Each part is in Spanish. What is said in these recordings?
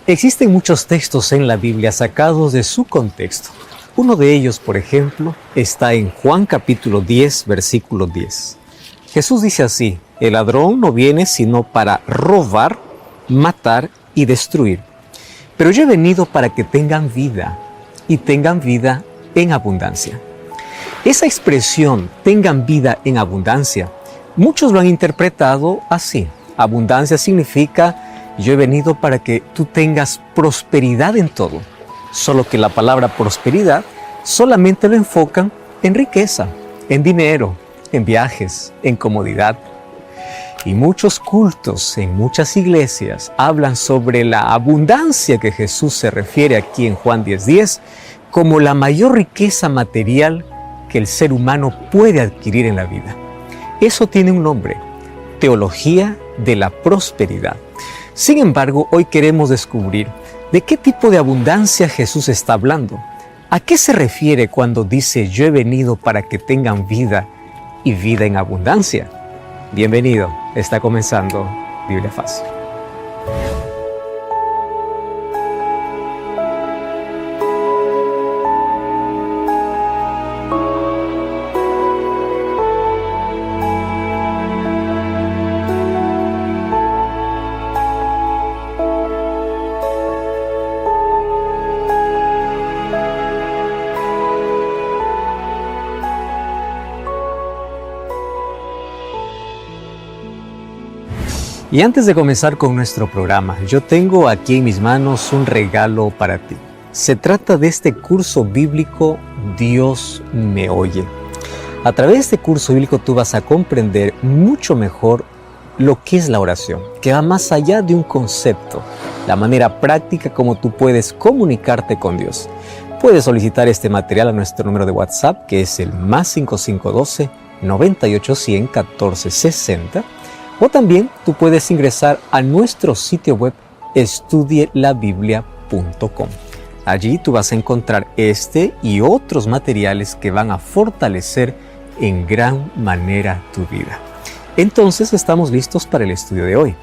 Existen muchos textos en la Biblia sacados de su contexto. Uno de ellos, por ejemplo, está en Juan capítulo 10, versículo 10. Jesús dice así: el ladrón no viene sino para robar, matar y destruir. Pero yo he venido para que tengan vida, y tengan vida en abundancia. Esa expresión, tengan vida en abundancia, muchos lo han interpretado así. Abundancia significa: yo he venido para que tú tengas prosperidad en todo. Solo que la palabra prosperidad solamente lo enfocan en riqueza, en dinero, en viajes, en comodidad. Y muchos cultos en muchas iglesias hablan sobre la abundancia que Jesús se refiere aquí en Juan 10:10 como la mayor riqueza material que el ser humano puede adquirir en la vida. Eso tiene un nombre: teología de la prosperidad. Sin embargo, hoy queremos descubrir de qué tipo de abundancia Jesús está hablando. ¿A qué se refiere cuando dice: yo he venido para que tengan vida y vida en abundancia? Bienvenido, está comenzando Biblia Fácil. Y antes de comenzar con nuestro programa, yo tengo aquí en mis manos un regalo para ti. Se trata de este curso bíblico Dios me oye. A través de este curso bíblico tú vas a comprender mucho mejor lo que es la oración, que va más allá de un concepto, la manera práctica como tú puedes comunicarte con Dios. Puedes solicitar este material a nuestro número de WhatsApp, que es el +5512 9810 1460. O también tú puedes ingresar a nuestro sitio web estudielabiblia.com. Allí tú vas a encontrar este y otros materiales que van a fortalecer en gran manera tu vida. Entonces estamos listos para el estudio de hoy.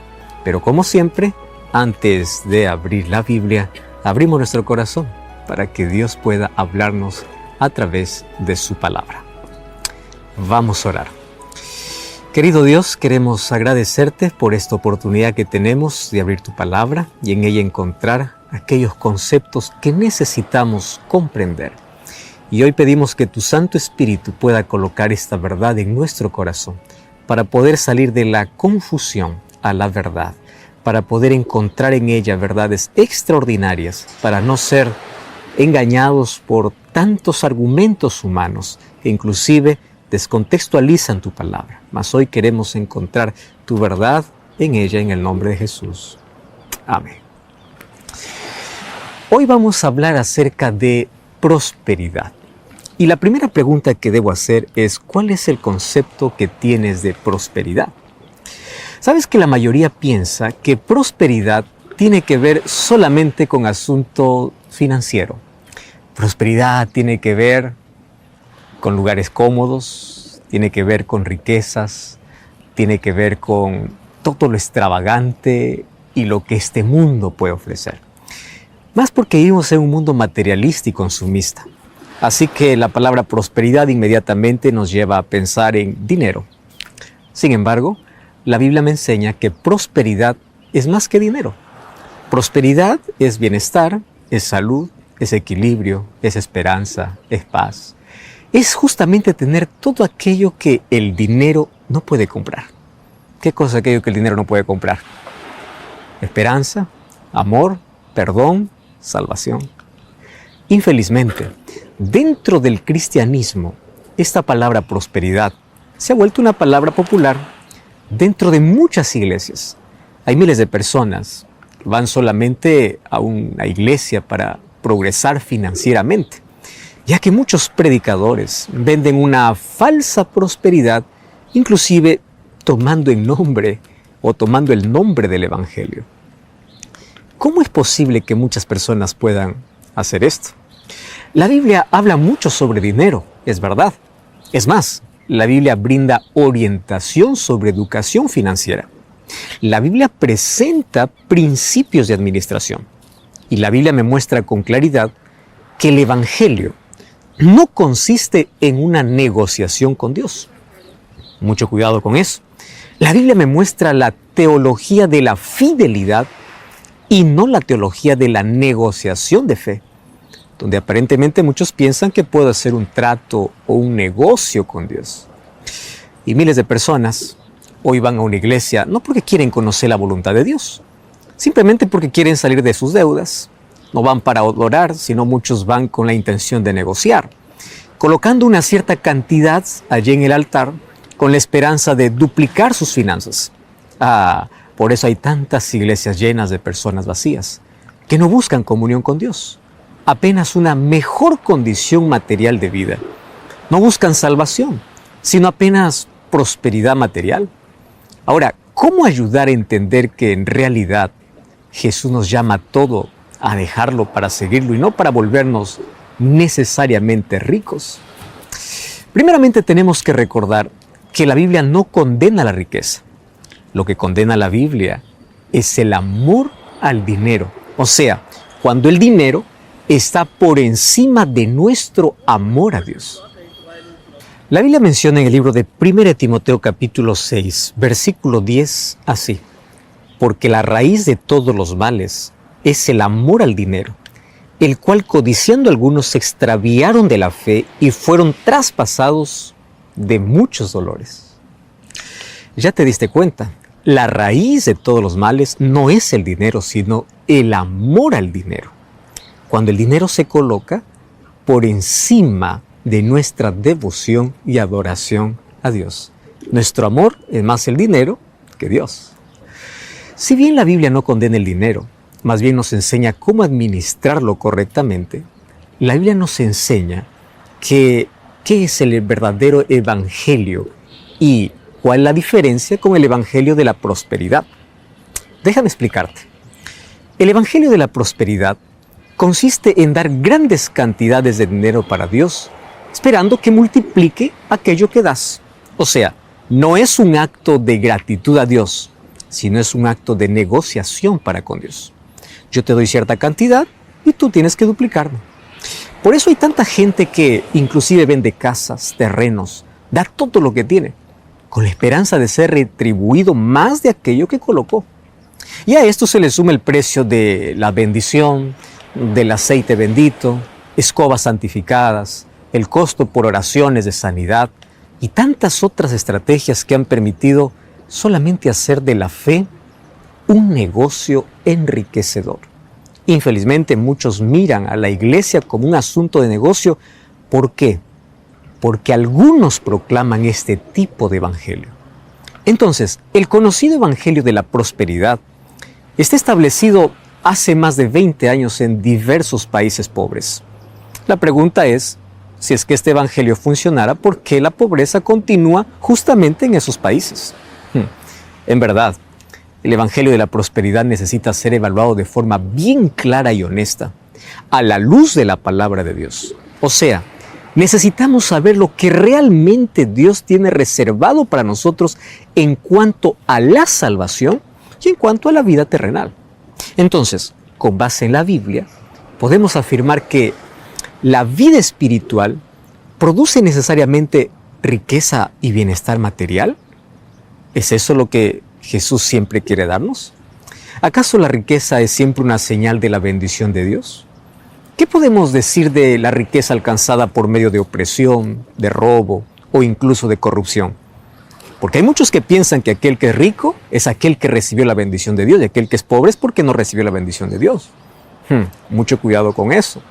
Pero como siempre, antes de abrir la Biblia, abrimos nuestro corazón para que Dios pueda hablarnos a través de su palabra. Vamos a orar. Querido Dios, queremos agradecerte por esta oportunidad que tenemos de abrir tu palabra y en ella encontrar aquellos conceptos que necesitamos comprender. Y hoy pedimos que tu Santo Espíritu pueda colocar esta verdad en nuestro corazón para poder salir de la confusión a la verdad, para poder encontrar en ella verdades extraordinarias, para no ser engañados por tantos argumentos humanos que inclusive descontextualizan tu palabra. Mas hoy queremos encontrar tu verdad en ella, en el nombre de Jesús. Amén. Hoy vamos a hablar acerca de prosperidad. Y la primera pregunta que debo hacer es: ¿cuál es el concepto que tienes de prosperidad? Sabes que la mayoría piensa que prosperidad tiene que ver solamente con asunto financiero. Prosperidad tiene que ver con lugares cómodos, tiene que ver con riquezas, tiene que ver con todo lo extravagante y lo que este mundo puede ofrecer. Más porque vivimos en un mundo materialista y consumista. Así que la palabra prosperidad inmediatamente nos lleva a pensar en dinero. Sin embargo, la Biblia me enseña que prosperidad es más que dinero. Prosperidad es bienestar, es salud, es equilibrio, es esperanza, es paz. Es justamente tener todo aquello que el dinero no puede comprar. ¿Qué cosa es aquello que el dinero no puede comprar? Esperanza, amor, perdón, salvación. Infelizmente, dentro del cristianismo, esta palabra prosperidad se ha vuelto una palabra popular dentro de muchas iglesias. Hay miles de personas que van solamente a una iglesia para progresar financieramente, ya que muchos predicadores venden una falsa prosperidad, inclusive tomando el nombre del Evangelio. ¿Cómo es posible que muchas personas puedan hacer esto? La Biblia habla mucho sobre dinero, es verdad. Es más, la Biblia brinda orientación sobre educación financiera. La Biblia presenta principios de administración. y la Biblia me muestra con claridad que el Evangelio no consiste en una negociación con Dios. Mucho cuidado con eso. La Biblia me muestra la teología de la fidelidad y no la teología de la negociación de fe, donde aparentemente muchos piensan que puedo hacer un trato o un negocio con Dios. Y miles de personas hoy van a una iglesia no porque quieren conocer la voluntad de Dios, simplemente porque quieren salir de sus deudas. No van para adorar, sino muchos van con la intención de negociar, colocando una cierta cantidad allí en el altar con la esperanza de duplicar sus finanzas. Por eso hay tantas iglesias llenas de personas vacías que no buscan comunión con Dios, apenas una mejor condición material de vida. No buscan salvación, sino apenas prosperidad material. Ahora, ¿cómo ayudar a entender que en realidad Jesús nos llama a todo a dejarlo para seguirlo y no para volvernos necesariamente ricos? Primeramente tenemos que recordar que la Biblia no condena la riqueza. Lo que condena la Biblia es el amor al dinero. O sea, cuando el dinero está por encima de nuestro amor a Dios. La Biblia menciona en el libro de 1 Timoteo capítulo 6, versículo 10 así: porque la raíz de todos los males es el amor al dinero, el cual codiciando algunos se extraviaron de la fe y fueron traspasados de muchos dolores. Ya te diste cuenta, la raíz de todos los males no es el dinero, sino el amor al dinero. Cuando el dinero se coloca por encima de nuestra devoción y adoración a Dios. Nuestro amor es más el dinero que Dios. Si bien la Biblia no condena el dinero, más bien nos enseña cómo administrarlo correctamente, la Biblia nos enseña qué es el verdadero evangelio y cuál es la diferencia con el evangelio de la prosperidad. Déjame explicarte. El evangelio de la prosperidad consiste en dar grandes cantidades de dinero para Dios, esperando que multiplique aquello que das. O sea, no es un acto de gratitud a Dios, sino es un acto de negociación para con Dios. Yo te doy cierta cantidad y tú tienes que duplicarme. Por eso hay tanta gente que inclusive vende casas, terrenos, da todo lo que tiene, con la esperanza de ser retribuido más de aquello que colocó. Y a esto se le suma el precio de la bendición, del aceite bendito, escobas santificadas, el costo por oraciones de sanidad y tantas otras estrategias que han permitido solamente hacer de la fe un negocio enriquecedor. Infelizmente muchos miran a la iglesia como un asunto de negocio. ¿Por qué? Porque algunos proclaman este tipo de evangelio. Entonces, el conocido evangelio de la prosperidad está establecido hace más de 20 años en diversos países pobres. La pregunta es, si es que este evangelio funcionara, ¿por qué la pobreza continúa justamente en esos países? En verdad, el evangelio de la prosperidad necesita ser evaluado de forma bien clara y honesta, a la luz de la palabra de Dios. O sea, necesitamos saber lo que realmente Dios tiene reservado para nosotros en cuanto a la salvación y en cuanto a la vida terrenal. Entonces, con base en la Biblia, podemos afirmar que la vida espiritual produce necesariamente riqueza y bienestar material. ¿Es eso lo que Jesús siempre quiere darnos? ¿Acaso la riqueza es siempre una señal de la bendición de Dios? ¿Qué podemos decir de la riqueza alcanzada por medio de opresión, de robo o incluso de corrupción? Porque hay muchos que piensan que aquel que es rico es aquel que recibió la bendición de Dios y aquel que es pobre es porque no recibió la bendición de Dios. Mucho cuidado con eso.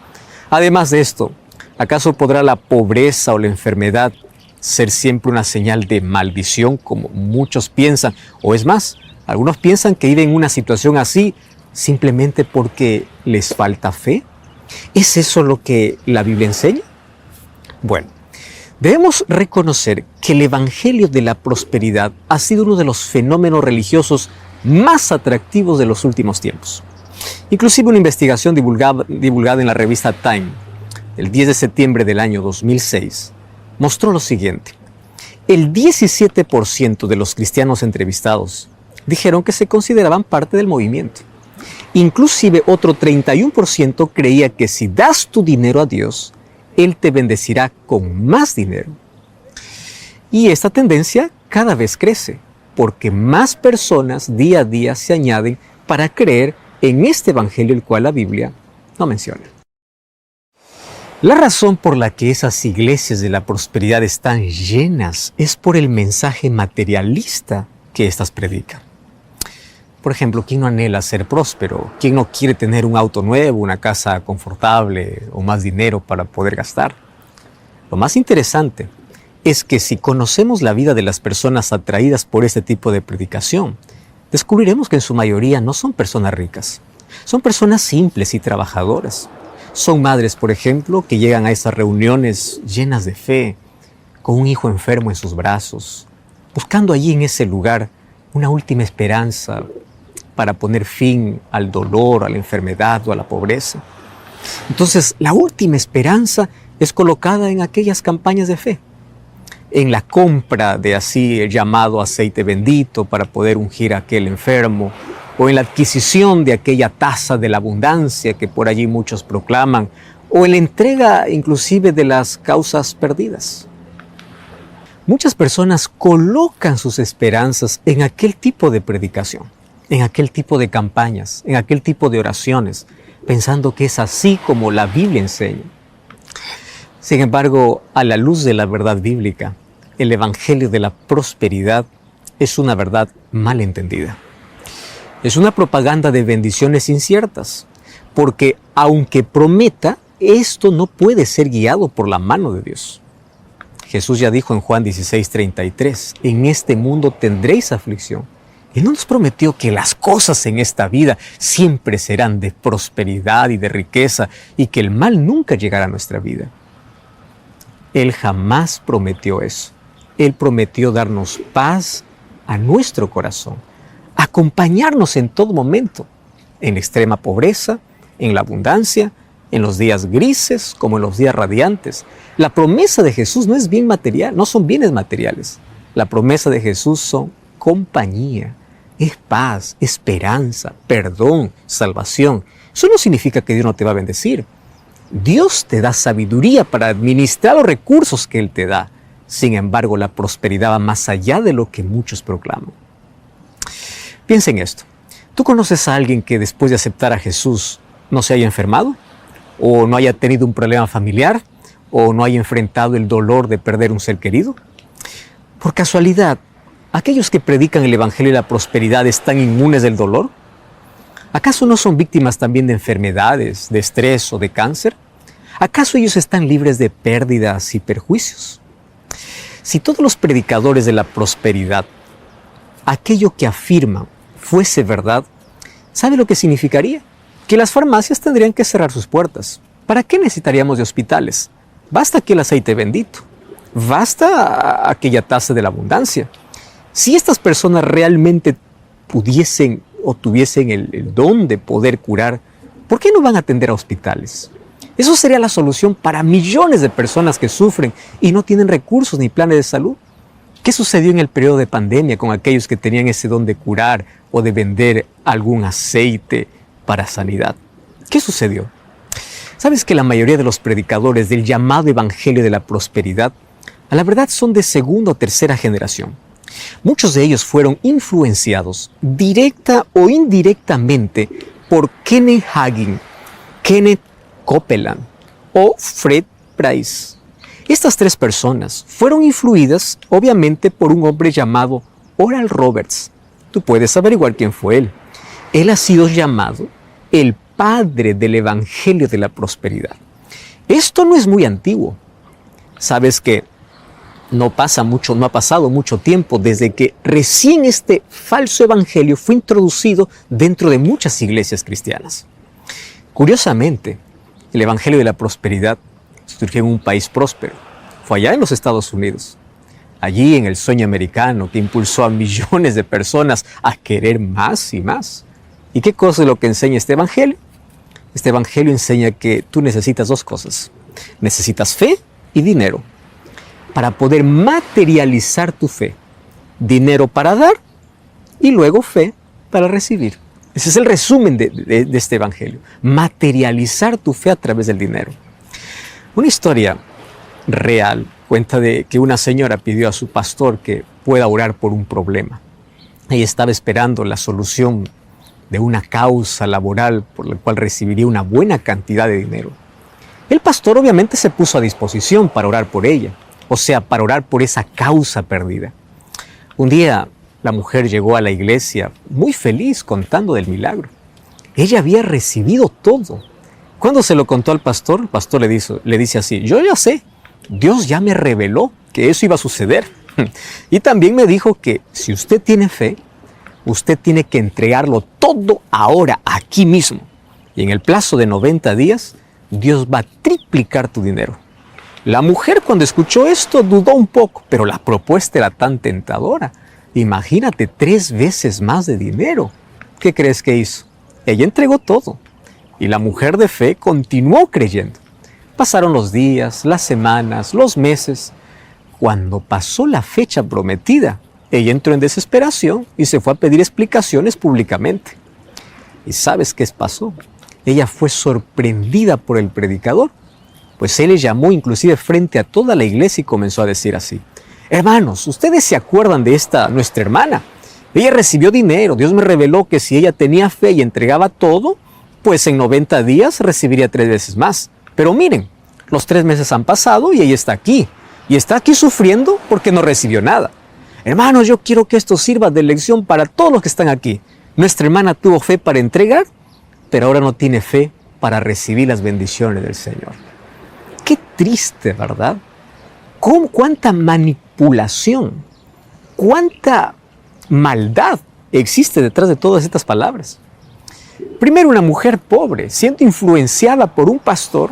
Además de esto, ¿acaso podrá la pobreza o la enfermedad ser siempre una señal de maldición como muchos piensan? O es más, algunos piensan que viven en una situación así simplemente porque les falta fe. ¿Es eso lo que la Biblia enseña? Bueno, debemos reconocer que el evangelio de la prosperidad ha sido uno de los fenómenos religiosos más atractivos de los últimos tiempos. Inclusive una investigación divulgada en la revista Time, el 10 de septiembre del año 2006, mostró lo siguiente. El 17% de los cristianos entrevistados dijeron que se consideraban parte del movimiento. Inclusive otro 31% creía que si das tu dinero a Dios, Él te bendecirá con más dinero. Y esta tendencia cada vez crece, porque más personas día a día se añaden para creer en este evangelio el cual la Biblia no menciona. La razón por la que esas iglesias de la prosperidad están llenas es por el mensaje materialista que éstas predican. Por ejemplo, ¿quién no anhela ser próspero? ¿Quién no quiere tener un auto nuevo, una casa confortable o más dinero para poder gastar? Lo más interesante es que si conocemos la vida de las personas atraídas por este tipo de predicación, descubriremos que en su mayoría no son personas ricas. Son personas simples y trabajadoras. Son madres, por ejemplo, que llegan a esas reuniones llenas de fe, con un hijo enfermo en sus brazos, buscando allí en ese lugar una última esperanza para poner fin al dolor, a la enfermedad o a la pobreza. Entonces, la última esperanza es colocada en aquellas campañas de fe, en la compra de así el llamado aceite bendito para poder ungir a aquel enfermo, o en la adquisición de aquella taza de la abundancia que por allí muchos proclaman, o en la entrega inclusive de las causas perdidas. Muchas personas colocan sus esperanzas en aquel tipo de predicación, en aquel tipo de campañas, en aquel tipo de oraciones, pensando que es así como la Biblia enseña. Sin embargo, a la luz de la verdad bíblica, el evangelio de la prosperidad es una verdad mal entendida. Es una propaganda de bendiciones inciertas, porque aunque prometa, esto no puede ser guiado por la mano de Dios. Jesús ya dijo en Juan 16:33, en este mundo tendréis aflicción. Él no nos prometió que las cosas en esta vida siempre serán de prosperidad y de riqueza y que el mal nunca llegará a nuestra vida. Él jamás prometió eso. Él prometió darnos paz a nuestro corazón, acompañarnos en todo momento, en la extrema pobreza, en la abundancia, en los días grises como en los días radiantes. La promesa de Jesús no es bien material, no son bienes materiales. La promesa de Jesús son compañía, es paz, esperanza, perdón, salvación. Eso no significa que Dios no te va a bendecir. Dios te da sabiduría para administrar los recursos que Él te da. Sin embargo, la prosperidad va más allá de lo que muchos proclaman. Piensa en esto. ¿Tú conoces a alguien que después de aceptar a Jesús no se haya enfermado? ¿O no haya tenido un problema familiar? ¿O no haya enfrentado el dolor de perder un ser querido? Por casualidad, ¿aquellos que predican el evangelio de la prosperidad están inmunes del dolor? ¿Acaso no son víctimas también de enfermedades, de estrés o de cáncer? ¿Acaso ellos están libres de pérdidas y perjuicios? Si todos los predicadores de la prosperidad, aquello que afirman, fuese verdad, ¿sabe lo que significaría? Que las farmacias tendrían que cerrar sus puertas. ¿Para qué necesitaríamos de hospitales? Basta aquel aceite bendito. Basta aquella taza de la abundancia. Si estas personas realmente pudiesen o tuviesen el don de poder curar, ¿por qué no van a atender a hospitales? Eso sería la solución para millones de personas que sufren y no tienen recursos ni planes de salud. ¿Qué sucedió en el periodo de pandemia con aquellos que tenían ese don de curar o de vender algún aceite para sanidad? ¿Qué sucedió? ¿Sabes que la mayoría de los predicadores del llamado evangelio de la prosperidad, a la verdad son de segunda o tercera generación? Muchos de ellos fueron influenciados directa o indirectamente por Kenneth Hagin, Kenneth Copeland o Fred Price. Estas tres personas fueron influidas obviamente por un hombre llamado Oral Roberts. Tú puedes averiguar quién fue él. Él ha sido llamado el padre del evangelio de la prosperidad. Esto no es muy antiguo. Sabes que no ha pasado mucho tiempo desde que recién este falso evangelio fue introducido dentro de muchas iglesias cristianas. Curiosamente, el evangelio de la prosperidad surgió en un país próspero. Fue allá en los Estados Unidos. Allí en el sueño americano que impulsó a millones de personas a querer más y más. ¿Y qué cosa es lo que enseña este evangelio? Este evangelio enseña que tú necesitas dos cosas. Necesitas fe y dinero para poder materializar tu fe. Dinero para dar y luego fe para recibir. Ese es el resumen de este evangelio. Materializar tu fe a través del dinero. Una historia real cuenta de que una señora pidió a su pastor que pueda orar por un problema. Ella estaba esperando la solución de una causa laboral por la cual recibiría una buena cantidad de dinero. El pastor obviamente se puso a disposición para orar por ella, o sea, para orar por esa causa perdida. Un día la mujer llegó a la iglesia muy feliz contando del milagro. Ella había recibido todo. Cuando se lo contó al pastor, el pastor le dice así: yo ya sé, Dios ya me reveló que eso iba a suceder. Y también me dijo que si usted tiene fe, usted tiene que entregarlo todo ahora, aquí mismo. Y en el plazo de 90 días, Dios va a triplicar tu dinero. La mujer, cuando escuchó esto, dudó un poco, pero la propuesta era tan tentadora. Imagínate, 3 veces más de dinero. ¿Qué crees que hizo? Ella entregó todo. Y la mujer de fe continuó creyendo. Pasaron los días, las semanas, los meses. Cuando pasó la fecha prometida, ella entró en desesperación y se fue a pedir explicaciones públicamente. ¿Y sabes qué pasó? Ella fue sorprendida por el predicador, pues él le llamó inclusive frente a toda la iglesia y comenzó a decir así: hermanos, ¿ustedes se acuerdan de nuestra hermana? Ella recibió dinero, Dios me reveló que si ella tenía fe y entregaba todo, pues en 90 días recibiría 3 veces más. Pero miren, los 3 meses han pasado y ella está aquí. Y está aquí sufriendo porque no recibió nada. Hermanos, yo quiero que esto sirva de lección para todos los que están aquí. Nuestra hermana tuvo fe para entregar, pero ahora no tiene fe para recibir las bendiciones del Señor. Qué triste, ¿verdad? ¿Cuánta manipulación, cuánta maldad existe detrás de todas estas palabras? Primero, una mujer pobre, siendo influenciada por un pastor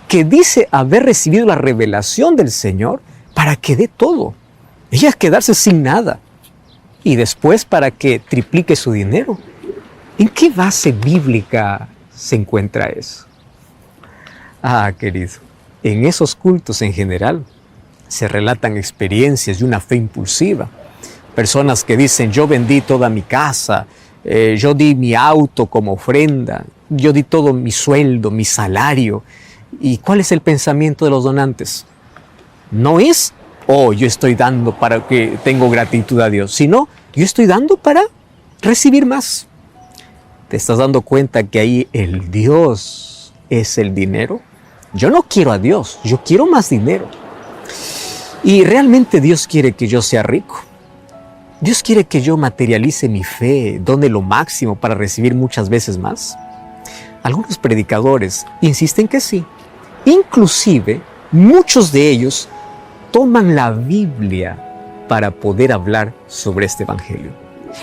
que dice haber recibido la revelación del Señor para que dé todo. Ella quedarse sin nada. Y después para que triplique su dinero. ¿En qué base bíblica se encuentra eso? Ah, querido, en esos cultos en general se relatan experiencias de una fe impulsiva. Personas que dicen: yo vendí toda mi casa, yo di mi auto como ofrenda, yo di todo mi sueldo, mi salario. ¿Y cuál es el pensamiento de los donantes? No es: oh, yo estoy dando para que tengo gratitud a Dios, sino yo estoy dando para recibir más. ¿Te estás dando cuenta que ahí el Dios es el dinero? Yo no quiero a Dios, yo quiero más dinero. Y realmente Dios quiere que yo sea rico. Dios quiere que yo materialice mi fe, done lo máximo para recibir muchas veces más. Algunos predicadores insisten que sí. Inclusive, muchos de ellos toman la Biblia para poder hablar sobre este evangelio.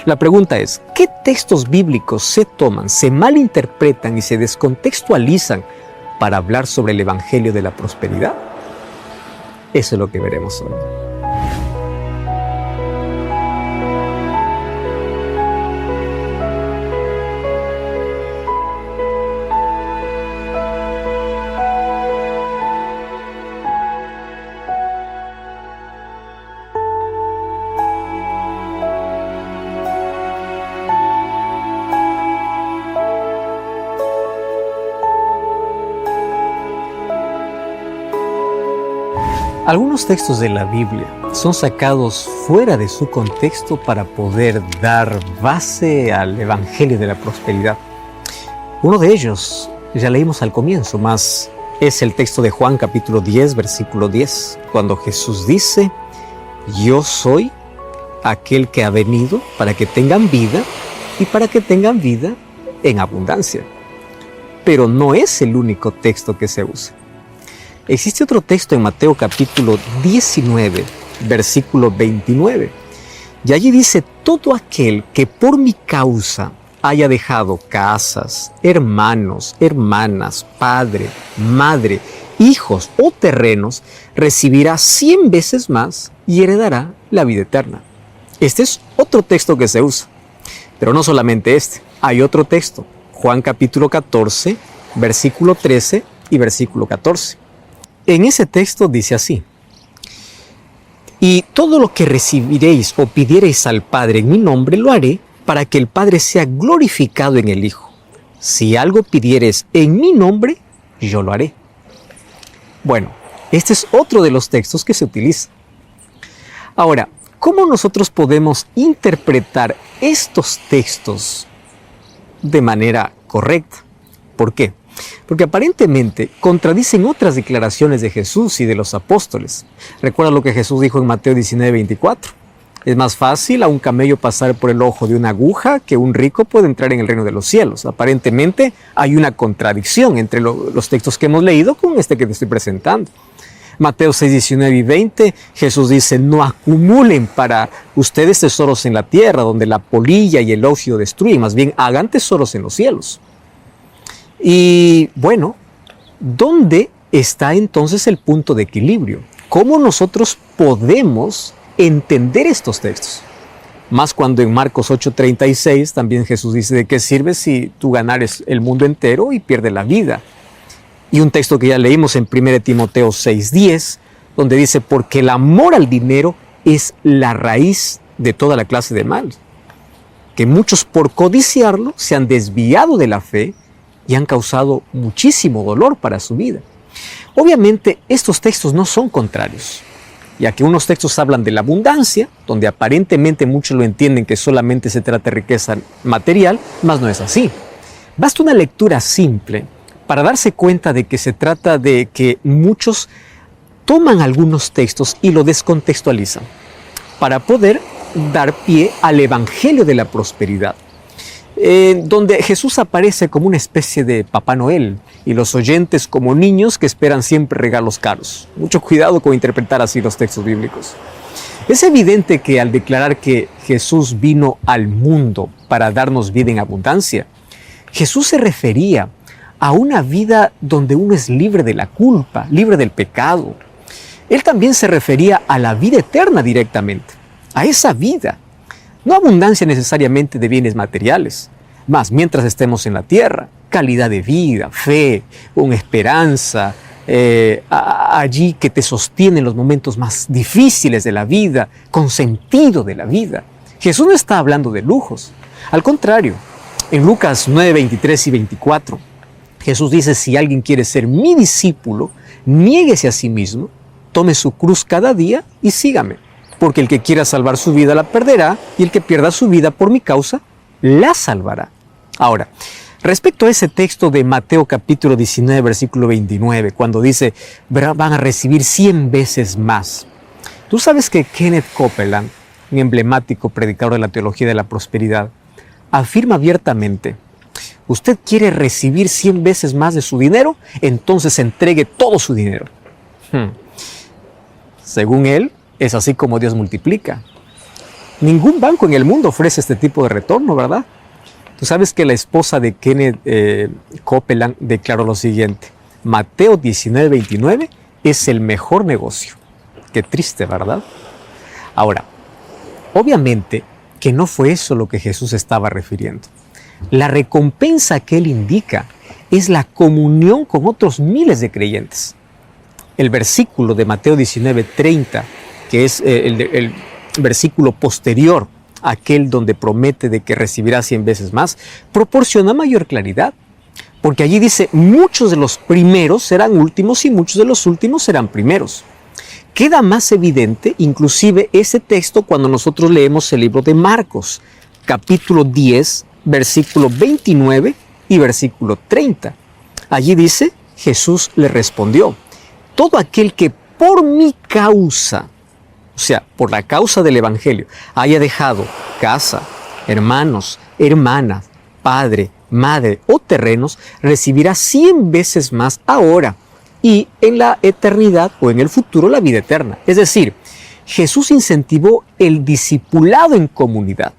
La pregunta es: ¿qué textos bíblicos se toman, se malinterpretan y se descontextualizan para hablar sobre el evangelio de la prosperidad? Eso es lo que veremos hoy. Algunos textos de la Biblia son sacados fuera de su contexto para poder dar base al evangelio de la prosperidad. Uno de ellos ya leímos al comienzo, más es el texto de Juan capítulo 10, versículo 10, cuando Jesús dice: yo soy aquel que ha venido para que tengan vida y para que tengan vida en abundancia. Pero no es el único texto que se usa. Existe otro texto en Mateo capítulo 19, versículo 29. Y allí dice: todo aquel que por mi causa haya dejado casas, hermanos, hermanas, padre, madre, hijos o terrenos, recibirá 100 veces más y heredará la vida eterna. Este es otro texto que se usa. Pero no solamente este, hay otro texto. Juan capítulo 14, versículo 13 y versículo 14. En ese texto dice así: y todo lo que recibiréis o pidiereis al Padre en mi nombre lo haré, para que el Padre sea glorificado en el Hijo. Si algo pidieres en mi nombre, yo lo haré. Bueno, este es otro de los textos que se utiliza. Ahora, ¿cómo nosotros podemos interpretar estos textos de manera correcta? ¿Por qué? Porque aparentemente contradicen otras declaraciones de Jesús y de los apóstoles. Recuerda lo que Jesús dijo en Mateo 19:24. Es más fácil a un camello pasar por el ojo de una aguja que un rico puede entrar en el reino de los cielos. Aparentemente hay una contradicción entre los textos que hemos leído con este que te estoy presentando. Mateo 6:19 y 20, Jesús dice: no acumulen para ustedes tesoros en la tierra, donde la polilla y el óxido destruyen, más bien hagan tesoros en los cielos. Y bueno, ¿dónde está entonces el punto de equilibrio? ¿Cómo nosotros podemos entender estos textos? Más cuando en Marcos 8:36 también Jesús dice: ¿de qué sirve si tú ganares el mundo entero y pierdes la vida? Y un texto que ya leímos en 1 Timoteo 6:10, donde dice: porque el amor al dinero es la raíz de toda la clase de mal, que muchos por codiciarlo se han desviado de la fe y han causado muchísimo dolor para su vida. Obviamente estos textos no son contrarios, ya que unos textos hablan de la abundancia, donde aparentemente muchos lo entienden que solamente se trata de riqueza material, mas no es así. Basta una lectura simple para darse cuenta de que se trata de que muchos toman algunos textos y lo descontextualizan para poder dar pie al evangelio de la prosperidad, donde Jesús aparece como una especie de Papá Noel y los oyentes como niños que esperan siempre regalos caros. Mucho cuidado con interpretar así los textos bíblicos. Es evidente que al declarar que Jesús vino al mundo para darnos vida en abundancia, Jesús se refería a una vida donde uno es libre de la culpa, libre del pecado. Él también se refería a la vida eterna directamente, a esa vida. No abundancia necesariamente de bienes materiales, más mientras estemos en la tierra, calidad de vida, fe, una esperanza, allí que te sostiene en los momentos más difíciles de la vida, con sentido de la vida. Jesús no está hablando de lujos. Al contrario, en Lucas 9:23 y 24, Jesús dice: si alguien quiere ser mi discípulo, niéguese a sí mismo, tome su cruz cada día y sígame. Porque el que quiera salvar su vida la perderá, y el que pierda su vida por mi causa, la salvará. Ahora, respecto a ese texto de Mateo capítulo 19, versículo 29, cuando dice: van a recibir 100 veces más. Tú sabes que Kenneth Copeland, un emblemático predicador de la teología de la prosperidad, afirma abiertamente: usted quiere recibir 100 veces más de su dinero, entonces entregue todo su dinero. Según él, es así como Dios multiplica. Ningún banco en el mundo ofrece este tipo de retorno, ¿verdad? Tú sabes que la esposa de Kenneth Copeland declaró lo siguiente: Mateo 19:29 es el mejor negocio. Qué triste, ¿verdad? Ahora, obviamente que no fue eso lo que Jesús estaba refiriendo. La recompensa que él indica es la comunión con otros miles de creyentes. El versículo de Mateo 19:30, que es el versículo posterior a aquel donde promete de que recibirá 100 veces más, proporciona mayor claridad, porque allí dice: muchos de los primeros serán últimos y muchos de los últimos serán primeros. Queda más evidente inclusive ese texto cuando nosotros leemos el libro de Marcos, capítulo 10, versículo 29 y versículo 30. Allí dice: Jesús le respondió: todo aquel que por mi causa, o sea, por la causa del evangelio, haya dejado casa, hermanos, hermanas, padre, madre o terrenos, recibirá 100 veces más ahora y en la eternidad o en el futuro la vida eterna. Es decir, Jesús incentivó el discipulado en comunidad,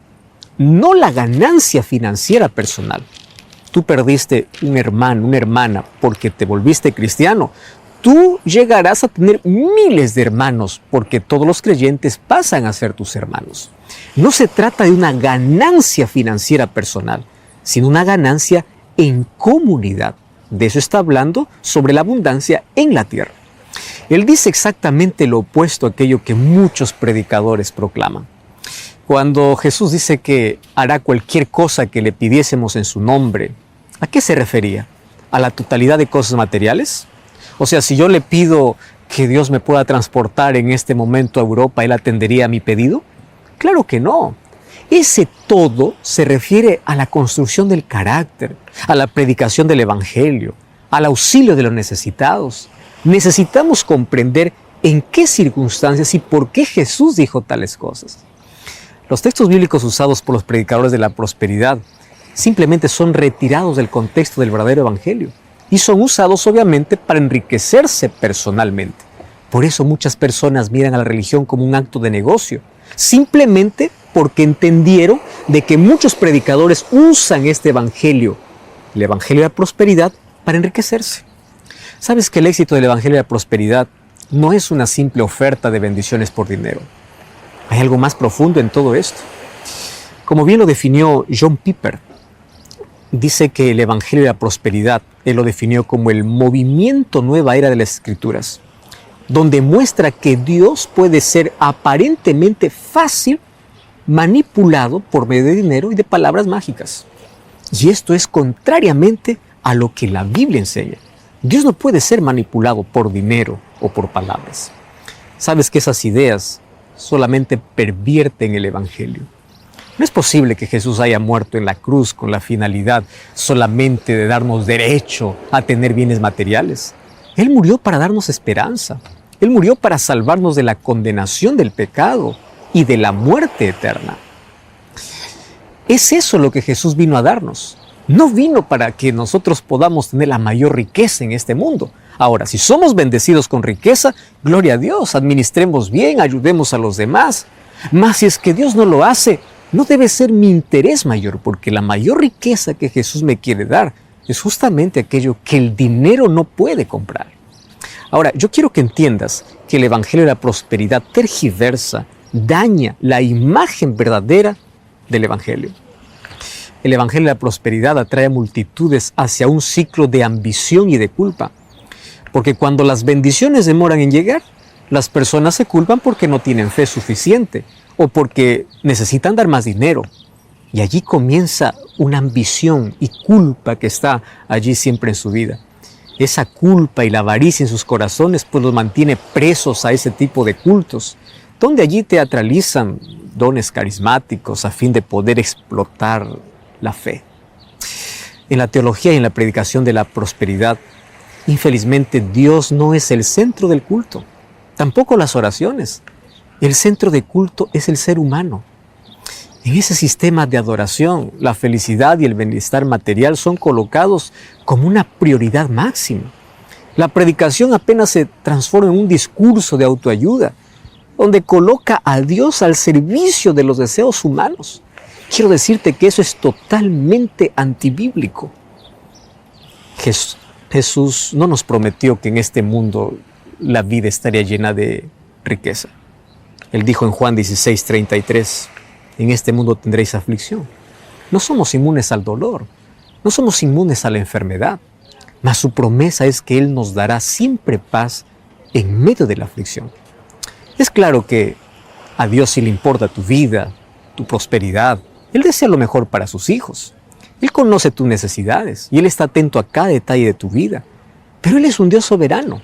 no la ganancia financiera personal. Tú perdiste un hermano, una hermana porque te volviste cristiano. Tú llegarás a tener miles de hermanos porque todos los creyentes pasan a ser tus hermanos. No se trata de una ganancia financiera personal, sino una ganancia en comunidad. De eso está hablando sobre la abundancia en la tierra. Él dice exactamente lo opuesto a aquello que muchos predicadores proclaman. Cuando Jesús dice que hará cualquier cosa que le pidiésemos en su nombre, ¿a qué se refería? ¿A la totalidad de cosas materiales? O sea, si yo le pido que Dios me pueda transportar en este momento a Europa, ¿Él atendería a mi pedido? Claro que no. Ese todo se refiere a la construcción del carácter, a la predicación del Evangelio, al auxilio de los necesitados. Necesitamos comprender en qué circunstancias y por qué Jesús dijo tales cosas. Los textos bíblicos usados por los predicadores de la prosperidad simplemente son retirados del contexto del verdadero Evangelio y son usados obviamente para enriquecerse personalmente. Por eso muchas personas miran a la religión como un acto de negocio, simplemente porque entendieron de que muchos predicadores usan este Evangelio, el Evangelio de la prosperidad, para enriquecerse. ¿Sabes que el éxito del Evangelio de la prosperidad no es una simple oferta de bendiciones por dinero? Hay algo más profundo en todo esto. Como bien lo definió John Piper, dice que el Evangelio de la prosperidad, él lo definió como el movimiento nueva era de las Escrituras, donde muestra que Dios puede ser aparentemente fácil manipulado por medio de dinero y de palabras mágicas. Y esto es contrariamente a lo que la Biblia enseña. Dios no puede ser manipulado por dinero o por palabras. Sabes que esas ideas solamente pervierten el Evangelio. No es posible que Jesús haya muerto en la cruz con la finalidad solamente de darnos derecho a tener bienes materiales. Él murió para darnos esperanza. Él murió para salvarnos de la condenación del pecado y de la muerte eterna. Es eso lo que Jesús vino a darnos. No vino para que nosotros podamos tener la mayor riqueza en este mundo. Ahora, si somos bendecidos con riqueza, gloria a Dios, administremos bien, ayudemos a los demás. Mas si es que Dios no lo hace, no debe ser mi interés mayor, porque la mayor riqueza que Jesús me quiere dar es justamente aquello que el dinero no puede comprar. Ahora, yo quiero que entiendas que el Evangelio de la prosperidad tergiversa, daña la imagen verdadera del Evangelio. El Evangelio de la prosperidad atrae a multitudes hacia un ciclo de ambición y de culpa. Porque cuando las bendiciones demoran en llegar, las personas se culpan porque no tienen fe suficiente o porque necesitan dar más dinero. Y allí comienza una ambición y culpa que está allí siempre en su vida. Esa culpa y la avaricia en sus corazones pues los mantiene presos a ese tipo de cultos, donde allí teatralizan dones carismáticos a fin de poder explotar la fe. En la teología y en la predicación de la prosperidad, infelizmente Dios no es el centro del culto, tampoco las oraciones. El centro de culto es el ser humano. En ese sistema de adoración, la felicidad y el bienestar material son colocados como una prioridad máxima. La predicación apenas se transforma en un discurso de autoayuda, donde coloca a Dios al servicio de los deseos humanos. Quiero decirte que eso es totalmente antibíblico. Jesús no nos prometió que en este mundo la vida estaría llena de riqueza. Él dijo en Juan 16:33, en este mundo tendréis aflicción. No somos inmunes al dolor, no somos inmunes a la enfermedad, mas su promesa es que Él nos dará siempre paz en medio de la aflicción. Es claro que a Dios sí le importa tu vida, tu prosperidad. Él desea lo mejor para sus hijos. Él conoce tus necesidades y Él está atento a cada detalle de tu vida. Pero Él es un Dios soberano.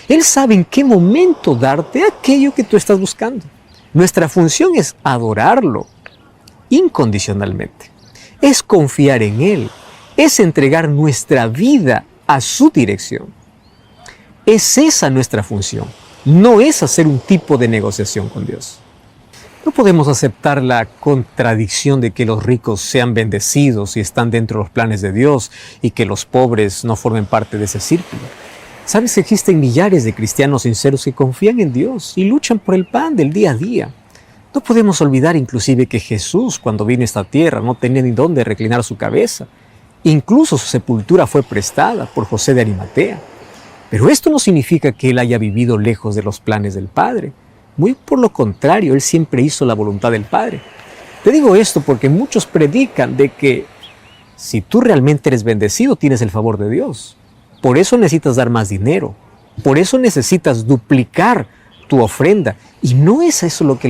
Él sabe en qué momento darte aquello que tú estás buscando. Nuestra función es adorarlo incondicionalmente. Es confiar en Él. Es entregar nuestra vida a su dirección. Es esa nuestra función. No es hacer un tipo de negociación con Dios. No podemos aceptar la contradicción de que los ricos sean bendecidos y están dentro de los planes de Dios y que los pobres no formen parte de ese círculo. ¿Sabes que existen millares de cristianos sinceros que confían en Dios y luchan por el pan del día a día? No podemos olvidar inclusive que Jesús, cuando vino a esta tierra, no tenía ni dónde reclinar su cabeza. Incluso su sepultura fue prestada por José de Arimatea. Pero esto no significa que Él haya vivido lejos de los planes del Padre. Muy por lo contrario, Él siempre hizo la voluntad del Padre. Te digo esto porque muchos predican de que si tú realmente eres bendecido, tienes el favor de Dios. Por eso necesitas dar más dinero. Por eso necesitas duplicar tu ofrenda. Y no es eso lo que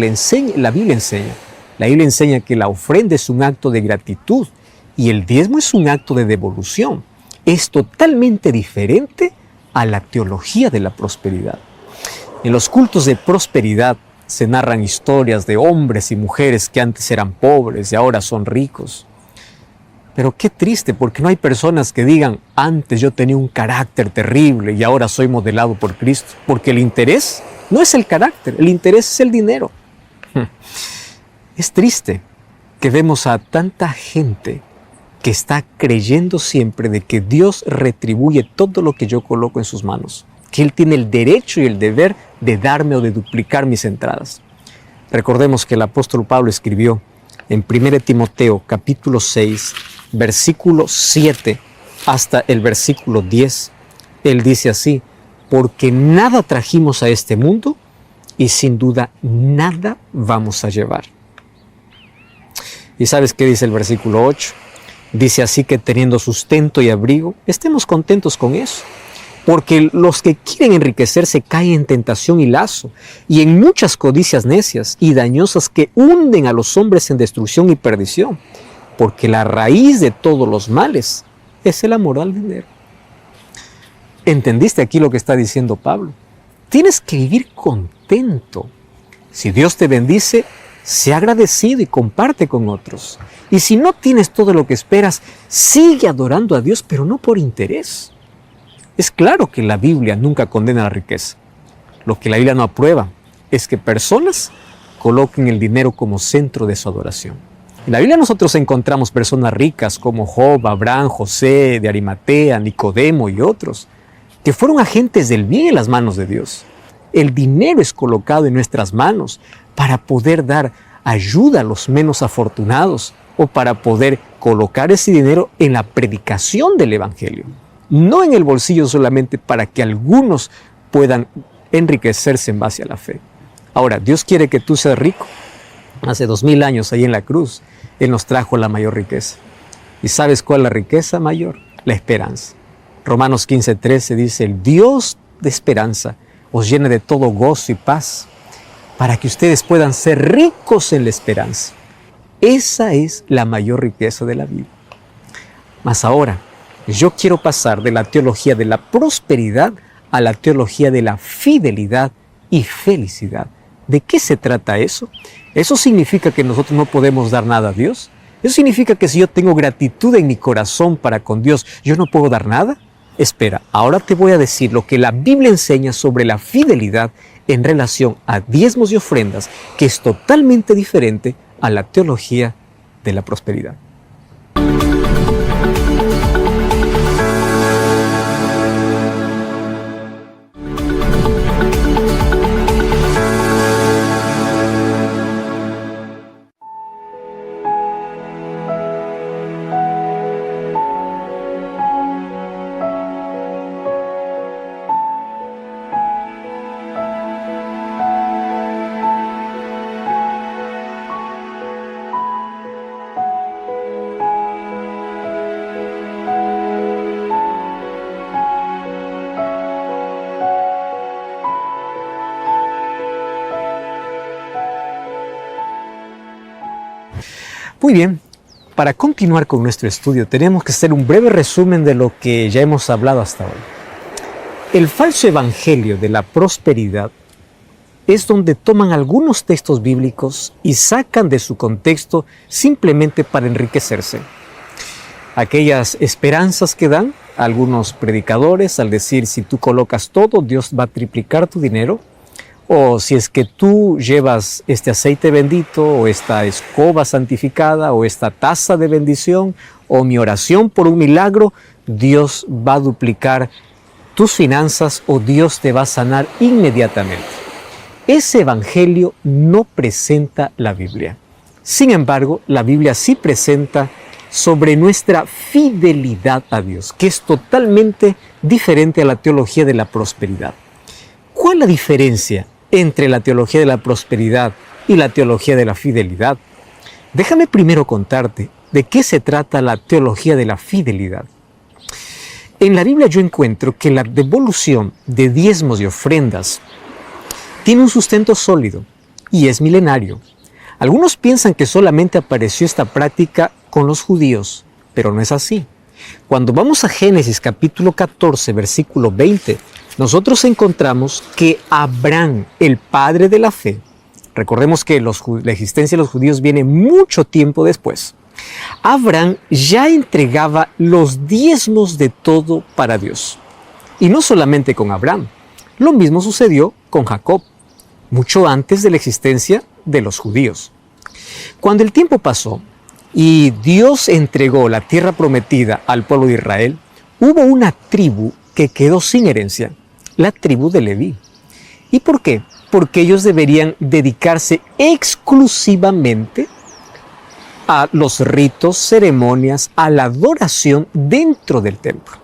la Biblia enseña. La Biblia enseña que la ofrenda es un acto de gratitud y el diezmo es un acto de devolución. Es totalmente diferente a la teología de la prosperidad. En los cultos de prosperidad se narran historias de hombres y mujeres que antes eran pobres y ahora son ricos. Pero qué triste, porque no hay personas que digan, antes yo tenía un carácter terrible y ahora soy modelado por Cristo. Porque el interés no es el carácter, el interés es el dinero. Es triste que vemos a tanta gente que está creyendo siempre de que Dios retribuye todo lo que yo coloco en sus manos, que Él tiene el derecho y el deber de darme o de duplicar mis entradas. Recordemos que el apóstol Pablo escribió en 1 Timoteo capítulo 6, versículo 7 hasta el versículo 10. Él dice así: porque nada trajimos a este mundo y sin duda nada vamos a llevar. ¿Y sabes qué dice el versículo 8? Dice así que teniendo sustento y abrigo, estemos contentos con eso. Porque los que quieren enriquecerse caen en tentación y lazo, y en muchas codicias necias y dañosas que hunden a los hombres en destrucción y perdición. Porque la raíz de todos los males es el amor al dinero. ¿Entendiste aquí lo que está diciendo Pablo? Tienes que vivir contento. Si Dios te bendice, sé agradecido y comparte con otros. Y si no tienes todo lo que esperas, sigue adorando a Dios, pero no por interés. Es claro que la Biblia nunca condena la riqueza. Lo que la Biblia no aprueba es que personas coloquen el dinero como centro de su adoración. En la Biblia nosotros encontramos personas ricas como Job, Abraham, José de Arimatea, Nicodemo y otros, que fueron agentes del bien en las manos de Dios. El dinero es colocado en nuestras manos para poder dar ayuda a los menos afortunados o para poder colocar ese dinero en la predicación del Evangelio. No en el bolsillo solamente para que algunos puedan enriquecerse en base a la fe. Ahora, Dios quiere que tú seas rico. Hace 2000 años ahí en la cruz, Él nos trajo la mayor riqueza. ¿Y sabes cuál es la riqueza mayor? La esperanza. Romanos 15:13 dice, el Dios de esperanza os llene de todo gozo y paz, para que ustedes puedan ser ricos en la esperanza. Esa es la mayor riqueza de la vida. Mas ahora, yo quiero pasar de la teología de la prosperidad a la teología de la fidelidad y felicidad. ¿De qué se trata eso? ¿Eso significa que nosotros no podemos dar nada a Dios? ¿Eso significa que si yo tengo gratitud en mi corazón para con Dios, yo no puedo dar nada? Espera, ahora te voy a decir lo que la Biblia enseña sobre la fidelidad en relación a diezmos y ofrendas, que es totalmente diferente a la teología de la prosperidad. Muy bien, para continuar con nuestro estudio tenemos que hacer un breve resumen de lo que ya hemos hablado hasta hoy. El falso evangelio de la prosperidad es donde toman algunos textos bíblicos y sacan de su contexto simplemente para enriquecerse. Aquellas esperanzas que dan algunos predicadores al decir si tú colocas todo, Dios va a triplicar tu dinero. O si es que tú llevas este aceite bendito, o esta escoba santificada, o esta taza de bendición, o mi oración por un milagro, Dios va a duplicar tus finanzas o Dios te va a sanar inmediatamente. Ese evangelio no presenta la Biblia. Sin embargo, la Biblia sí presenta sobre nuestra fidelidad a Dios, que es totalmente diferente a la teología de la prosperidad. ¿Cuál es la diferencia entre la teología de la prosperidad y la teología de la fidelidad? Déjame primero contarte de qué se trata la teología de la fidelidad. En la Biblia yo encuentro que la devolución de diezmos y ofrendas tiene un sustento sólido y es milenario. Algunos piensan que solamente apareció esta práctica con los judíos, pero no es así. Cuando vamos a Génesis capítulo 14, versículo 20, nosotros encontramos que Abraham, el padre de la fe, recordemos que la existencia de los judíos viene mucho tiempo después, Abraham ya entregaba los diezmos de todo para Dios. Y no solamente con Abraham, lo mismo sucedió con Jacob, mucho antes de la existencia de los judíos. Cuando el tiempo pasó y Dios entregó la tierra prometida al pueblo de Israel, hubo una tribu que quedó sin herencia, la tribu de Leví. ¿Y por qué? Porque ellos deberían dedicarse exclusivamente a los ritos, ceremonias, a la adoración dentro del templo.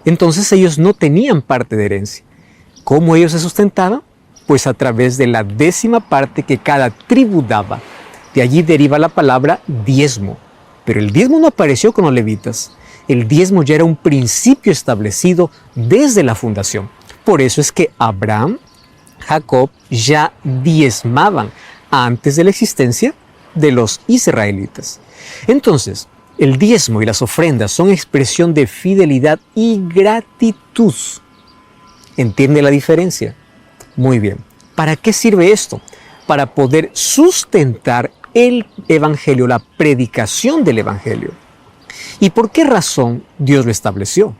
Entonces ellos no tenían parte de herencia. ¿Cómo ellos se sustentaban? Pues a través de la 10ª parte que cada tribu daba. De allí deriva la palabra diezmo. Pero el diezmo no apareció con los levitas. El diezmo ya era un principio establecido desde la fundación. Por eso es que Abraham, Jacob ya diezmaban antes de la existencia de los israelitas. Entonces, el diezmo y las ofrendas son expresión de fidelidad y gratitud. ¿Entiende la diferencia? Muy bien. ¿Para qué sirve esto? Para poder sustentar el evangelio, la predicación del evangelio. ¿Y por qué razón Dios lo estableció?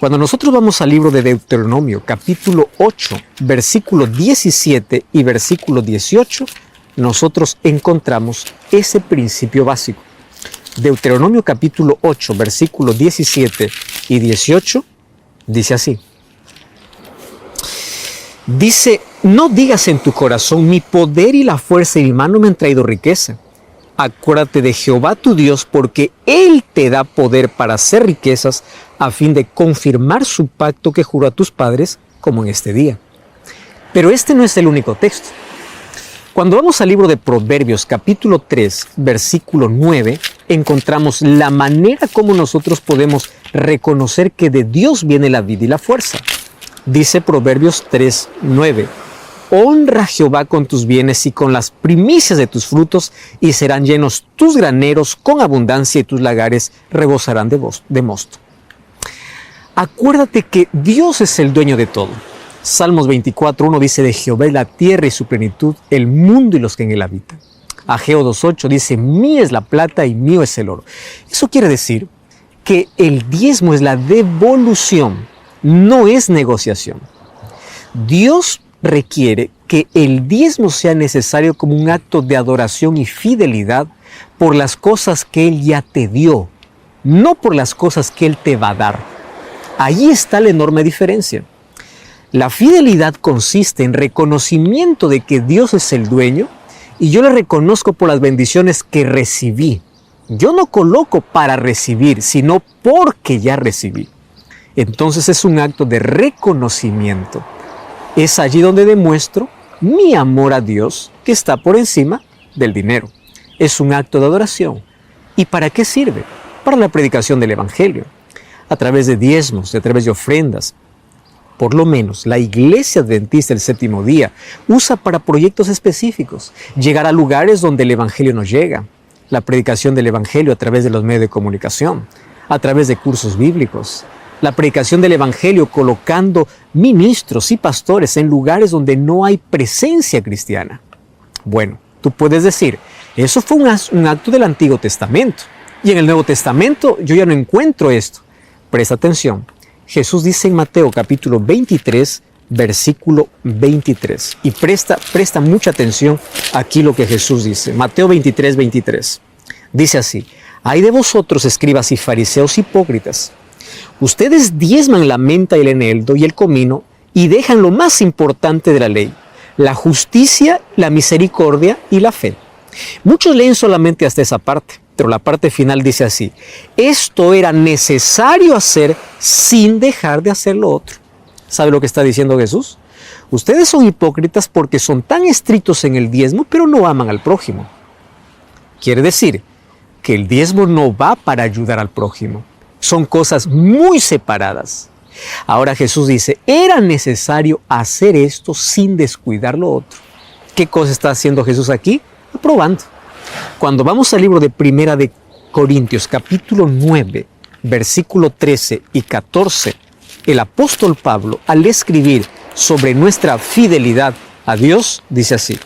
Cuando nosotros vamos al libro de Deuteronomio, capítulo 8, versículo 17 y versículo 18, nosotros encontramos ese principio básico. Deuteronomio capítulo 8, versículo 17 y 18, dice así. Dice, no digas en tu corazón, mi poder y la fuerza de mi mano me han traído riqueza. Acuérdate de Jehová tu Dios, porque Él te da poder para hacer riquezas, a fin de confirmar su pacto que juró a tus padres, como en este día. Pero este no es el único texto. Cuando vamos al libro de Proverbios, capítulo 3, versículo 9, encontramos la manera como nosotros podemos reconocer que de Dios viene la vida y la fuerza. Dice Proverbios 3, 9. Honra a Jehová con tus bienes y con las primicias de tus frutos, y serán llenos tus graneros con abundancia, y tus lagares rebosarán de mosto. Acuérdate que Dios es el dueño de todo. Salmos 24:1 dice, de Jehová es la tierra y su plenitud, el mundo y los que en él habitan. Ageo 2:8 dice, mía es la plata y mío es el oro. Eso quiere decir que el diezmo es la devolución, no es negociación. Dios requiere que el diezmo sea necesario como un acto de adoración y fidelidad por las cosas que Él ya te dio, no por las cosas que Él te va a dar. Ahí está la enorme diferencia. La fidelidad consiste en reconocimiento de que Dios es el dueño y yo le reconozco por las bendiciones que recibí. Yo no coloco para recibir, sino porque ya recibí. Entonces es un acto de reconocimiento. Es allí donde demuestro mi amor a Dios, que está por encima del dinero. Es un acto de adoración. ¿Y para qué sirve? Para la predicación del evangelio. A través de diezmos, a través de ofrendas. Por lo menos la Iglesia Adventista del Séptimo Día usa para proyectos específicos. Llegar a lugares donde el evangelio no llega. La predicación del evangelio a través de los medios de comunicación. A través de cursos bíblicos. La predicación del evangelio colocando ministros y pastores en lugares donde no hay presencia cristiana. Bueno, tú puedes decir, eso fue un acto del Antiguo Testamento. Y en el Nuevo Testamento yo ya no encuentro esto. Presta atención. Jesús dice en Mateo capítulo 23, versículo 23. Y presta mucha atención aquí lo que Jesús dice. Mateo 23, 23. Dice así, ay de vosotros, escribas y fariseos hipócritas. Ustedes diezman la menta y el eneldo y el comino y dejan lo más importante de la ley, la justicia, la misericordia y la fe. Muchos leen solamente hasta esa parte, pero la parte final dice así, esto era necesario hacer sin dejar de hacer lo otro. ¿Sabe lo que está diciendo Jesús? Ustedes son hipócritas porque son tan estrictos en el diezmo, pero no aman al prójimo. Quiere decir que el diezmo no va para ayudar al prójimo. Son cosas muy separadas. Ahora Jesús dice, era necesario hacer esto sin descuidar lo otro. ¿Qué cosa está haciendo Jesús aquí? probando. Cuando vamos al libro de Primera de Corintios, capítulo 9, versículo 13 y 14, el apóstol Pablo, al escribir sobre nuestra fidelidad a Dios, dice así,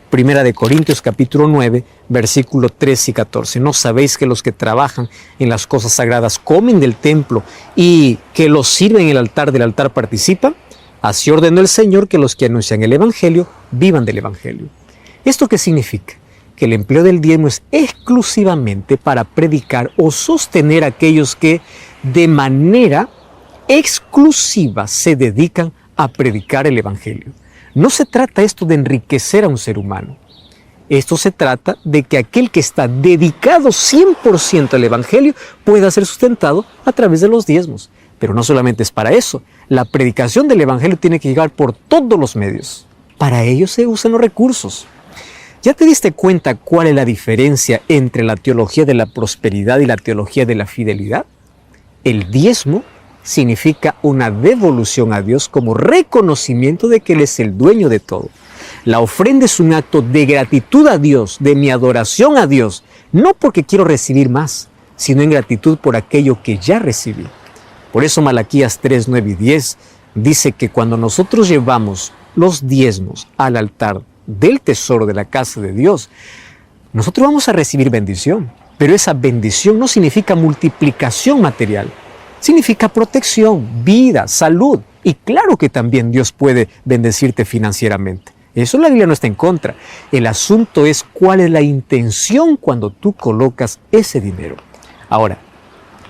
Primera de Corintios, capítulo 9, versículo 13 y 14. ¿No sabéis que los que trabajan en las cosas sagradas comen del templo y que los sirven en el altar del altar participan? Así ordenó el Señor que los que anuncian el Evangelio vivan del Evangelio. ¿Esto qué significa? Que el empleo del diezmo es exclusivamente para predicar o sostener a aquellos que de manera exclusiva se dedican a predicar el Evangelio. No se trata esto de enriquecer a un ser humano. Esto se trata de que aquel que está dedicado 100% al Evangelio pueda ser sustentado a través de los diezmos. Pero no solamente es para eso. La predicación del Evangelio tiene que llegar por todos los medios. Para ello se usan los recursos. ¿Ya te diste cuenta cuál es la diferencia entre la teología de la prosperidad y la teología de la fidelidad? El diezmo significa una devolución a Dios como reconocimiento de que Él es el dueño de todo. La ofrenda es un acto de gratitud a Dios, de mi adoración a Dios, no porque quiero recibir más, sino en gratitud por aquello que ya recibí. Por eso Malaquías 3, 9 y 10 dice que cuando nosotros llevamos los diezmos al altar del tesoro de la casa de Dios, nosotros vamos a recibir bendición, pero esa bendición no significa multiplicación material, significa protección, vida, salud, y claro que también Dios puede bendecirte financieramente. Eso la Biblia no está en contra. El asunto es cuál es la intención cuando tú colocas ese dinero. Ahora,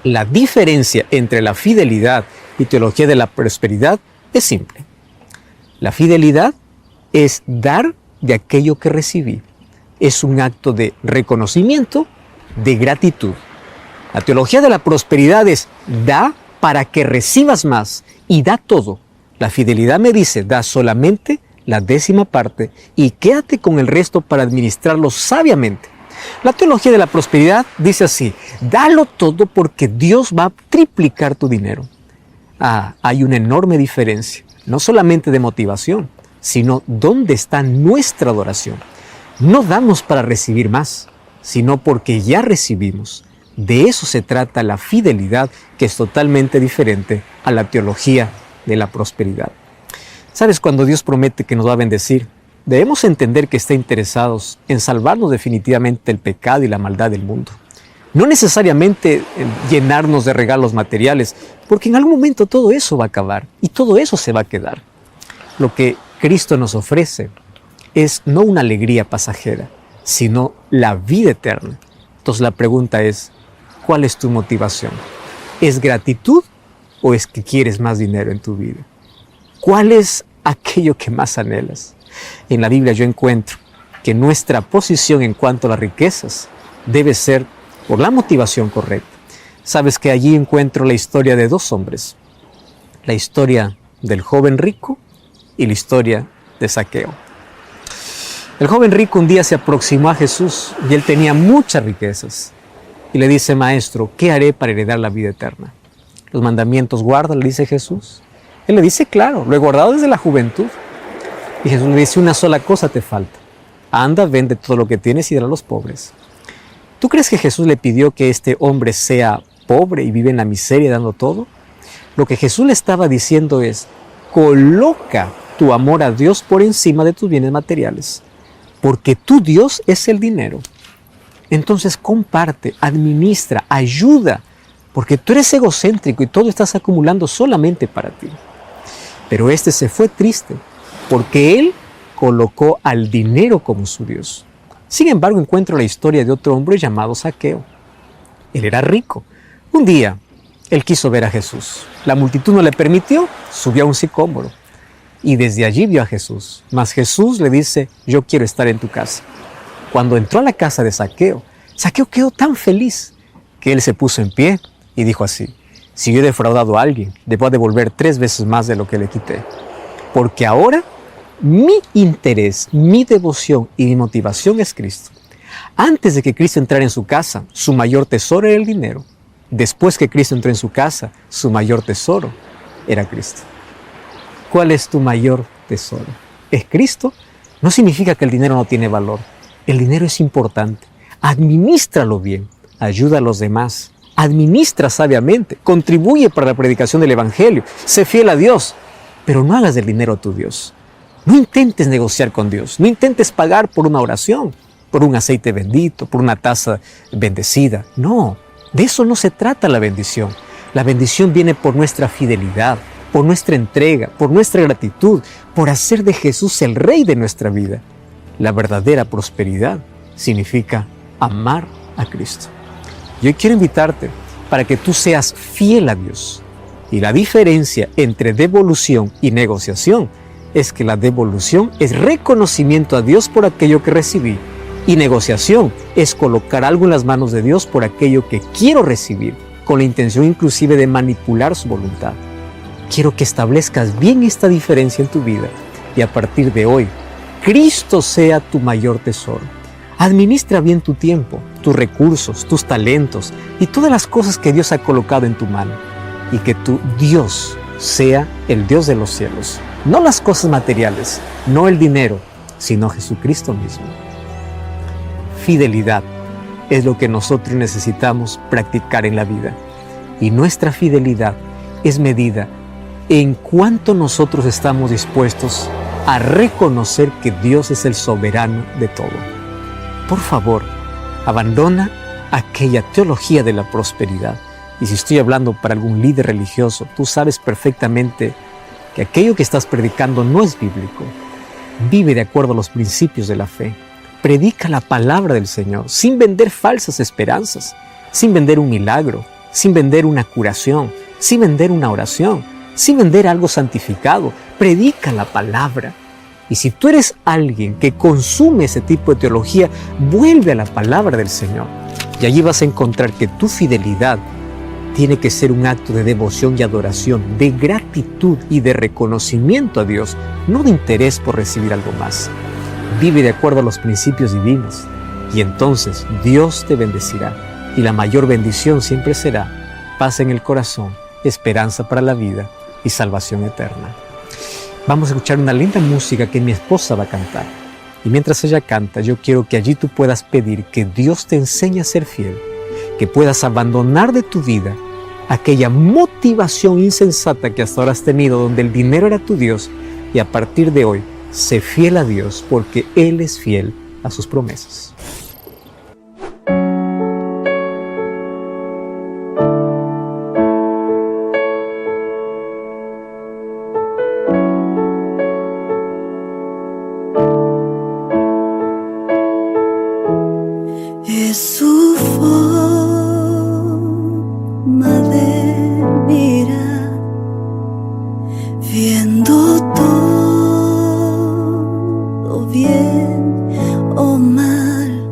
la diferencia entre la fidelidad y teología de la prosperidad es simple. La fidelidad es dar de aquello que recibí. Es un acto de reconocimiento, de gratitud. La teología de la prosperidad es da para que recibas más y da todo. La fidelidad me dice da solamente la 10ª parte y quédate con el resto para administrarlo sabiamente. La teología de la prosperidad dice así, dalo todo porque Dios va a triplicar tu dinero. Hay una enorme diferencia, no solamente de motivación, sino dónde está nuestra adoración. No damos para recibir más, sino porque ya recibimos. De eso se trata la fidelidad, que es totalmente diferente a la teología de la prosperidad. ¿Sabes? Cuando Dios promete que nos va a bendecir, debemos entender que está interesados en salvarnos definitivamente del pecado y la maldad del mundo. No necesariamente llenarnos de regalos materiales, porque en algún momento todo eso va a acabar y todo eso se va a quedar. Lo que Cristo nos ofrece es no una alegría pasajera, sino la vida eterna. Entonces la pregunta es, ¿cuál es tu motivación? ¿Es gratitud o es que quieres más dinero en tu vida? ¿Cuál es aquello que más anhelas? En la Biblia yo encuentro que nuestra posición en cuanto a las riquezas debe ser por la motivación correcta. Sabes que allí encuentro la historia de dos hombres, la historia del joven rico y la historia de Zaqueo. El joven rico un día se aproximó a Jesús y él tenía muchas riquezas. Y le dice, maestro, ¿qué haré para heredar la vida eterna? ¿Los mandamientos guarda?, le dice Jesús. Él le dice, claro, lo he guardado desde la juventud. Y Jesús le dice, una sola cosa te falta. Anda, vende todo lo que tienes y dale a los pobres. ¿Tú crees que Jesús le pidió que este hombre sea pobre y vive en la miseria dando todo? Lo que Jesús le estaba diciendo es, coloca tu amor a Dios por encima de tus bienes materiales. Porque tu Dios es el dinero. Entonces comparte, administra, ayuda, porque tú eres egocéntrico y todo estás acumulando solamente para ti. Pero este se fue triste, porque él colocó al dinero como su Dios. Sin embargo, encuentro la historia de otro hombre llamado Zaqueo. Él era rico. Un día, él quiso ver a Jesús. La multitud no le permitió, subió a un sicómoro. Y desde allí vio a Jesús. Mas Jesús le dice, yo quiero estar en tu casa. Cuando entró a la casa de Zaqueo, Zaqueo quedó tan feliz que él se puso en pie y dijo así, si yo he defraudado a alguien, debo devolver 3 veces más de lo que le quité. Porque ahora mi interés, mi devoción y mi motivación es Cristo. Antes de que Cristo entrara en su casa, su mayor tesoro era el dinero. Después que Cristo entró en su casa, su mayor tesoro era Cristo. ¿Cuál es tu mayor tesoro? ¿Es Cristo? No significa que el dinero no tiene valor. El dinero es importante. Administralo bien. Ayuda a los demás. Administra sabiamente. Contribuye para la predicación del Evangelio. Sé fiel a Dios. Pero no hagas del dinero tu Dios. No intentes negociar con Dios. No intentes pagar por una oración, por un aceite bendito, por una taza bendecida. No, de eso no se trata la bendición. La bendición viene por nuestra fidelidad, por nuestra entrega, por nuestra gratitud, por hacer de Jesús el Rey de nuestra vida. La verdadera prosperidad significa amar a Cristo. Y hoy quiero invitarte para que tú seas fiel a Dios. Y la diferencia entre devolución y negociación es que la devolución es reconocimiento a Dios por aquello que recibí. Y negociación es colocar algo en las manos de Dios por aquello que quiero recibir, con la intención inclusive de manipular su voluntad. Quiero que establezcas bien esta diferencia en tu vida y a partir de hoy, Cristo sea tu mayor tesoro. Administra bien tu tiempo, tus recursos, tus talentos y todas las cosas que Dios ha colocado en tu mano. Y que tu Dios sea el Dios de los cielos. No las cosas materiales, no el dinero, sino Jesucristo mismo. Fidelidad es lo que nosotros necesitamos practicar en la vida. Y nuestra fidelidad es medida en cuánto nosotros estamos dispuestos a reconocer que Dios es el soberano de todo. Por favor, abandona aquella teología de la prosperidad. Y si estoy hablando para algún líder religioso, tú sabes perfectamente que aquello que estás predicando no es bíblico. Vive de acuerdo a los principios de la fe. Predica la palabra del Señor sin vender falsas esperanzas, sin vender un milagro, sin vender una curación, sin vender una oración, sin vender algo santificado. Predica la palabra. Y si tú eres alguien que consume ese tipo de teología, vuelve a la palabra del Señor. Y allí vas a encontrar que tu fidelidad tiene que ser un acto de devoción y adoración, de gratitud y de reconocimiento a Dios, no de interés por recibir algo más. Vive de acuerdo a los principios divinos y entonces Dios te bendecirá. Y la mayor bendición siempre será paz en el corazón, esperanza para la vida y salvación eterna. Vamos a escuchar una linda música que mi esposa va a cantar. Y mientras ella canta, yo quiero que allí tú puedas pedir que Dios te enseñe a ser fiel, que puedas abandonar de tu vida aquella motivación insensata que hasta ahora has tenido, donde el dinero era tu Dios, y a partir de hoy, sé fiel a Dios porque Él es fiel a sus promesas. Es su forma de mirar, viendo todo bien o mal.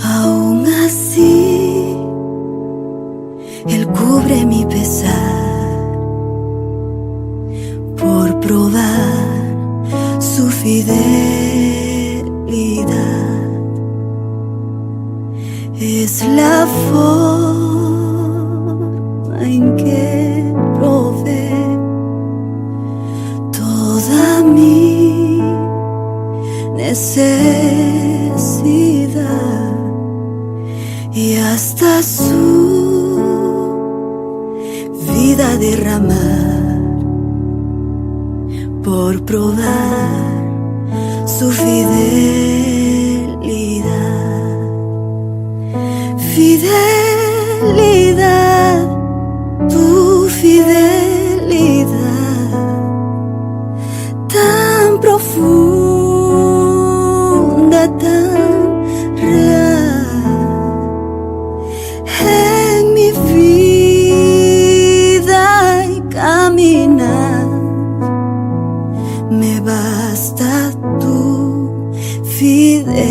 Aún así, Él cubre mi pesar por probar su fidelidad. Es la forma en que provee toda mi necesidad y hasta su vida derramar por probar su fidelidad. Fidelidad, tu fidelidad, tan profunda, tan real, en mi vida y caminar, me basta tu fidelidad.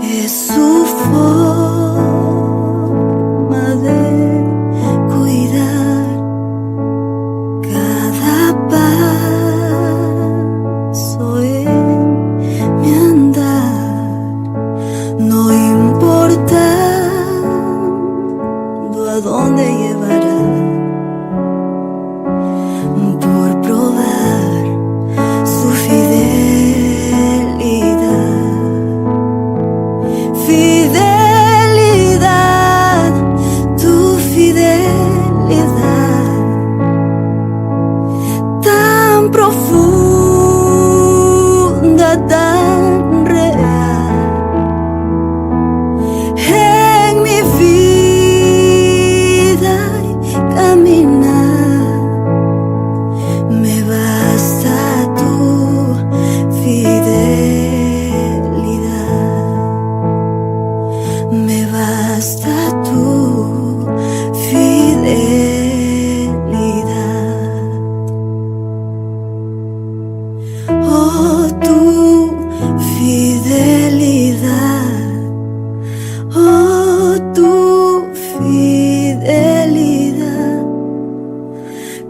Es su forma de cuidar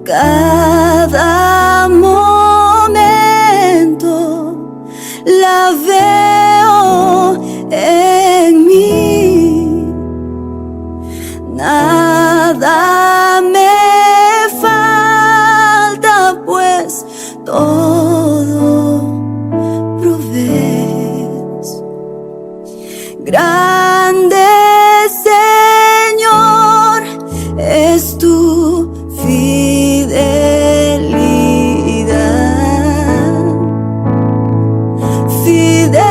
cada momento la veo en mí. Nada me falta, pues todo provees. Grande Señor es tu fidelidad, fidelidad,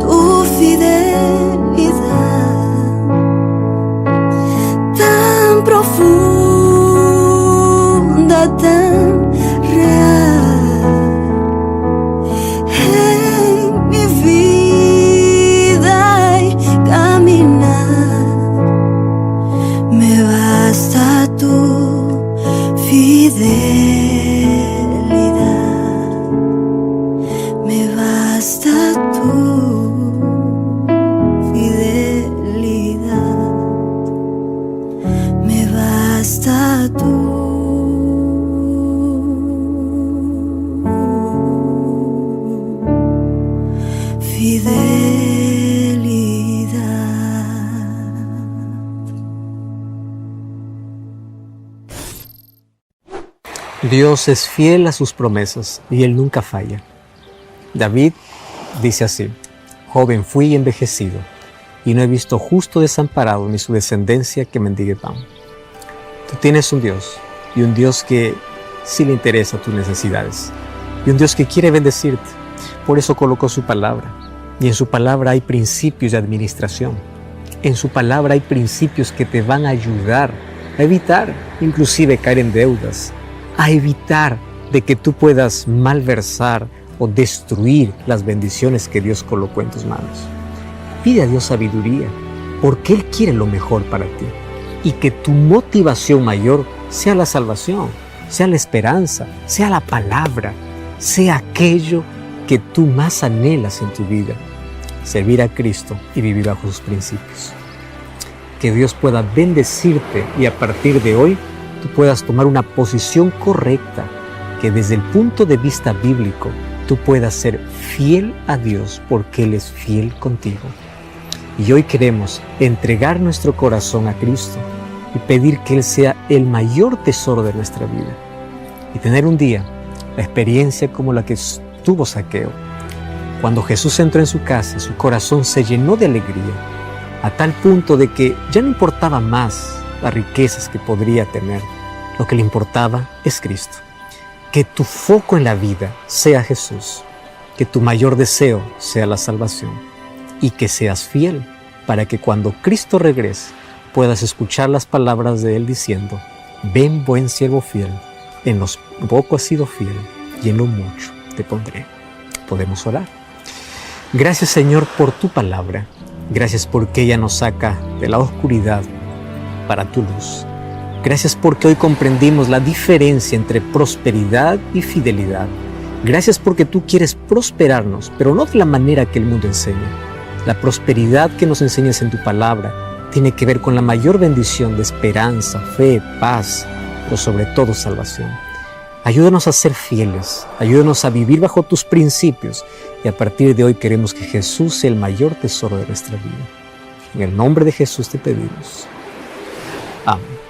tu fidelidad, tan profunda, tan real en mi vida y caminar. Me basta tu fidelidad, me basta tu fidelidad, me basta tu fidelidad. Dios es fiel a sus promesas y Él nunca falla. David dice así: joven fui y envejecido, y no he visto justo desamparado ni su descendencia que mendigue pan. Tú tienes un Dios, y un Dios que sí le interesa tus necesidades, y un Dios que quiere bendecirte. Por eso colocó su palabra, y en su palabra hay principios de administración. En su palabra hay principios que te van a ayudar a evitar inclusive caer en deudas, a evitar de que tú puedas malversar o destruir las bendiciones que Dios colocó en tus manos. Pide a Dios sabiduría, porque Él quiere lo mejor para ti, y que tu motivación mayor sea la salvación, sea la esperanza, sea la palabra, sea aquello que tú más anhelas en tu vida: servir a Cristo y vivir bajo sus principios. Que Dios pueda bendecirte y a partir de hoy tú puedas tomar una posición correcta, que desde el punto de vista bíblico tú puedas ser fiel a Dios porque Él es fiel contigo. Y hoy queremos entregar nuestro corazón a Cristo y pedir que Él sea el mayor tesoro de nuestra vida, y tener un día la experiencia como la que tuvo Zaqueo. Cuando Jesús entró en su casa, su corazón se llenó de alegría, a tal punto de que ya no importaba más las riquezas que podría tener. Lo que le importaba es Cristo. Que tu foco en la vida sea Jesús, que tu mayor deseo sea la salvación, y que seas fiel para que cuando Cristo regrese puedas escuchar las palabras de Él diciendo: ven, buen siervo fiel, en lo poco has sido fiel y en lo mucho te pondré. Podemos orar. Gracias, Señor, por tu palabra. Gracias porque ella nos saca de la oscuridad para tu luz. Gracias porque hoy comprendimos la diferencia entre prosperidad y fidelidad. Gracias porque tú quieres prosperarnos, pero no de la manera que el mundo enseña. La prosperidad que nos enseñas en tu palabra tiene que ver con la mayor bendición de esperanza, fe, paz, pero sobre todo salvación. Ayúdanos a ser fieles, ayúdanos a vivir bajo tus principios, y a partir de hoy queremos que Jesús sea el mayor tesoro de nuestra vida. En el nombre de Jesús te pedimos. Amén.